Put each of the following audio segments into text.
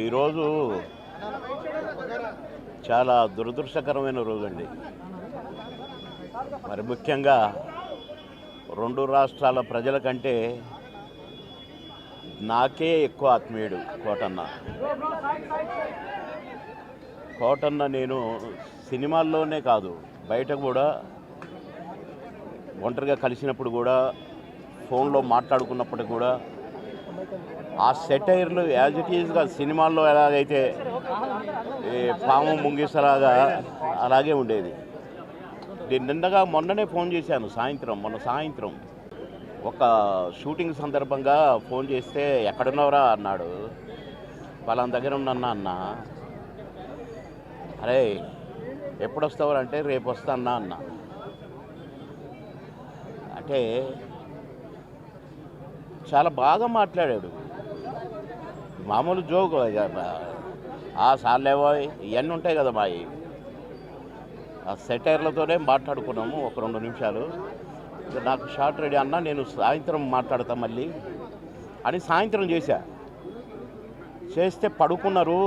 ఈరోజు చాలా దురదృష్టకరమైన రోజండి. మరి ముఖ్యంగా రెండు రాష్ట్రాల ప్రజల కంటే నాకే ఎక్కువ ఆత్మీయుడు కోటన్న. నేను సినిమాల్లోనే కాదు, బయట కూడా ఒంటరిగా కలిసినప్పుడు కూడా, ఫోన్లో మాట్లాడుకున్నప్పటికి కూడా ఆ సెటైర్లు యాజ్ ఇట్ ఈజ్గా సినిమాల్లో ఎలాగైతే పాము ముంగిసలాగా అలాగే ఉండేది. మొన్ననే ఫోన్ చేశాను, మొన్న సాయంత్రం ఒక షూటింగ్ సందర్భంగా ఫోన్ చేస్తే ఎక్కడున్నావురా అన్నాడు. వాళ్ళ దగ్గర ఉన్నన్నా అన్న. అరే ఎప్పుడు వస్తావు అంటే రేపు వస్తానా అన్న. అంటే చాలా బాగా మాట్లాడాడు. మామూలు జోక్ సార్లేవో ఇవన్నీ ఉంటాయి కదా మావి. ఆ సెటైర్లతోనే మాట్లాడుకున్నాము ఒక 2 నిమిషాలు. నాకు షార్ట్ రెడీ అన్న, నేను సాయంత్రం మాట్లాడతా మళ్ళీ అని సాయంత్రం చేస్తే పడుకున్నారు.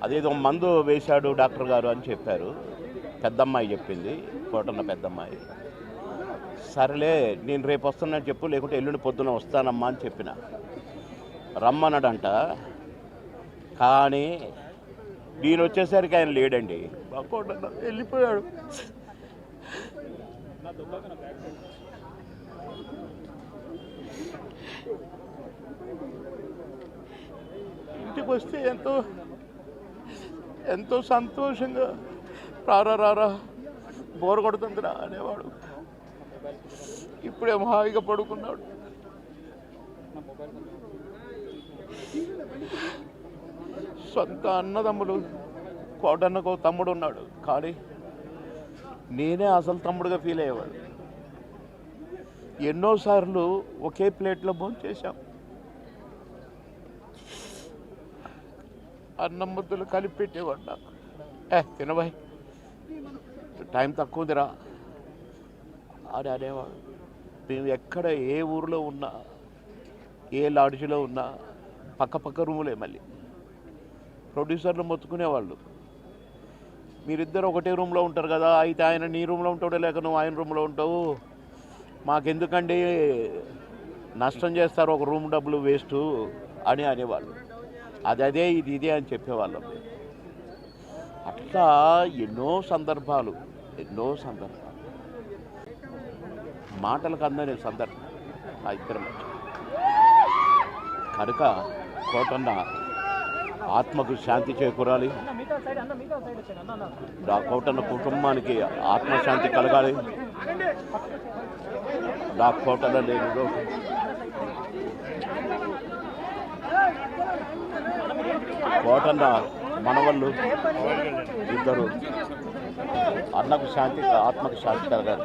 అదేదో మందు వేశాడు డాక్టర్ గారు అని చెప్పారు. పెద్దమ్మాయి చెప్పింది, కోటన్న పెద్దమ్మాయి. సరేలే నేను రేపు వస్తున్నా చెప్పు, లేకుంటే ఎల్లుండి పొద్దున వస్తానమ్మా అని చెప్పిన. రమ్మన్నాడంట. కానీ నేను వచ్చేసరికి ఆయన లేడండి. కోటన్న వెళ్ళిపోయాడు. ఇంటికి వస్తే ఎంతో సంతోషంగా రారా బోర్ కొడుతుందిరా అనేవాడు. ఇప్పుడేమో హాయిగా పడుకున్నాడు. సొంత అన్నదమ్ములు, కోటన్నకు తమ్ముడు ఉన్నాడు, కానీ నేనే అసలు తమ్ముడుగా ఫీల్ అయ్యేవాడు. ఎన్నోసార్లు ఒకే ప్లేట్లో భోజనం చేశాం. అన్నం ముద్దలు కలిపి పెట్టేవాడు నాకు. తినబాయ్, టైం తక్కువ ఉందిరా అని అనేవాడు. మేము ఎక్కడ ఏ ఊరిలో ఉన్నా, ఏ లాడ్జిలో ఉన్నా పక్క రూములే. మళ్ళీ ప్రొడ్యూసర్లు మొత్తుకునేవాళ్ళు, మీరిద్దరు ఒకటే రూమ్లో ఉంటారు కదా, అయితే ఆయన నీ రూమ్లో ఉంటాడో లేక నువ్వు ఆయన రూమ్లో ఉంటావు, మాకెందుకండి నష్టం చేస్తారు, ఒక రూమ్ డబ్బులు వేస్ట్ అని అనేవాళ్ళు. అదే ఇదే అని చెప్పేవాళ్ళం. అట్లా ఎన్నో సందర్భాలు మాటలకు అందని సందర్భం ఆ ఇద్దరం. కనుక కోటన్న ఆత్మకు శాంతి చేకూరాలి, ఆ కోటన్న కుటుంబానికి ఆత్మశాంతి కలగాలి. ఆ కోటన్న లేనిలో కోటన్న మనవళ్ళు ఇద్దరు అన్నకు శాంతి, ఆత్మకు శాంతి కలగాలి.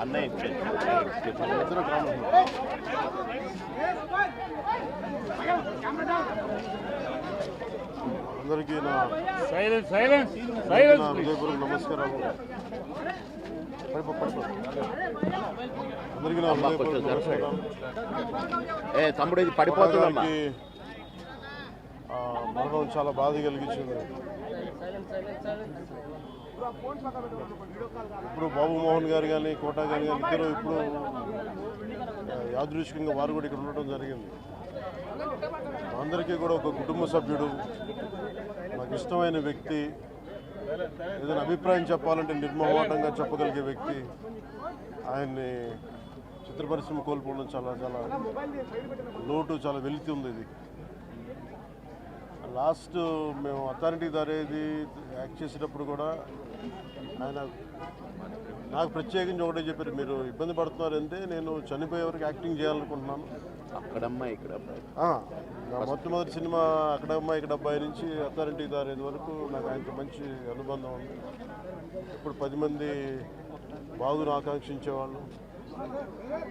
అన్నయ్య అందరికీ నా హృదయపూర్వక నమస్కారాలు. అందరికీ నా హృదయపూర్వక నమస్కారాలు. తమ్ముడు ఇది పడిపోతుందమ్మా. మరణం చాలా బాధ కలిగించింది. ఇప్పుడు బాబు మోహన్ గారు కానీ కోటా గారు కానీ ఇద్దరు ఇప్పుడు యాదృచ్ఛికంగా వారు కూడా ఇక్కడ ఉండటం జరిగింది. అందరికీ కూడా ఒక కుటుంబ సభ్యుడు, నాకు ఇష్టమైన వ్యక్తి, ఏదైనా అభిప్రాయం చెప్పాలంటే నిర్మోహమాటంగా చెప్పగలిగే వ్యక్తి. ఆయన్ని చిత్ర పరిశ్రమ కోల్పోవడం చాలా లోటు, చాలా వెలితి ఉంది. ఇది లాస్ట్ మేము అథారిటీ దారేది యాక్ట్ చేసేటప్పుడు కూడా ఆయన నాకు ప్రత్యేకించి ఒకటే చెప్పారు, మీరు ఇబ్బంది పడుతున్నారంటే నేను చనిపోయే వరకు యాక్టింగ్ చేయాలనుకుంటున్నాను. అక్కడమ్మాయి ఇక్కడ మొట్టమొదటి సినిమా అక్కడమ్మాయి ఇక్కడ అబ్బాయి నుంచి అథారిటీ దారేది వరకు నాకు ఆయనతో మంచి అనుబంధం ఉంది. ఇప్పుడు 10 మంది బాగును ఆకాంక్షించేవాళ్ళు.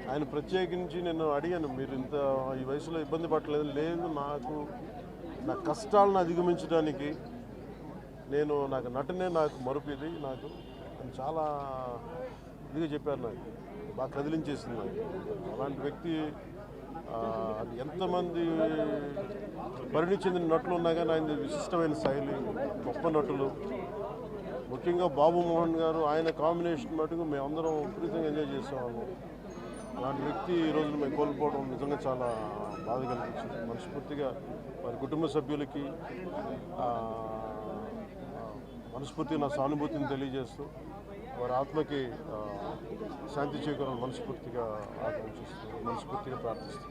ఆయన ప్రత్యేకించి నేను అడిగాను, మీరు ఇంత ఈ వయసులో ఇబ్బంది పడలేదు. లేదు, నా కష్టాలను అధిగమించడానికి నాకు నటనే నాకు మరుపు. ఇది నాకు చాలా ఇదిగా చెప్పారు నాకు, బాగా కదిలించేసింది నాకు. అలాంటి వ్యక్తి అది ఎంతమంది పరిణి చెందిన నటులు ఉన్నా కానీ ఆయన విశిష్టమైన శైలి, గొప్ప నటులు, ముఖ్యంగా బాబు మోహన్ గారు ఆయన కాంబినేషన్ మటుకు మేమందరం విపరీతంగా ఎంజాయ్ చేసేవాళ్ళం. అలాంటి వ్యక్తి ఈ రోజు మేము కోల్పోవడం నిజంగా చాలా బాధ కలిగించింది. మనస్ఫూర్తిగా వారి కుటుంబ సభ్యులకి మనస్ఫూర్తిగా నా సానుభూతిని తెలియజేస్తూ వారి ఆత్మకి శాంతి చేకూరాలని మనస్ఫూర్తిగా ఆకాంక్షిస్తూ, మనస్ఫూర్తిగా ప్రార్థిస్తూ.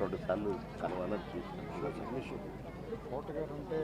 రెండు సార్లు కలవాలని చూసి కోట గారు అంటే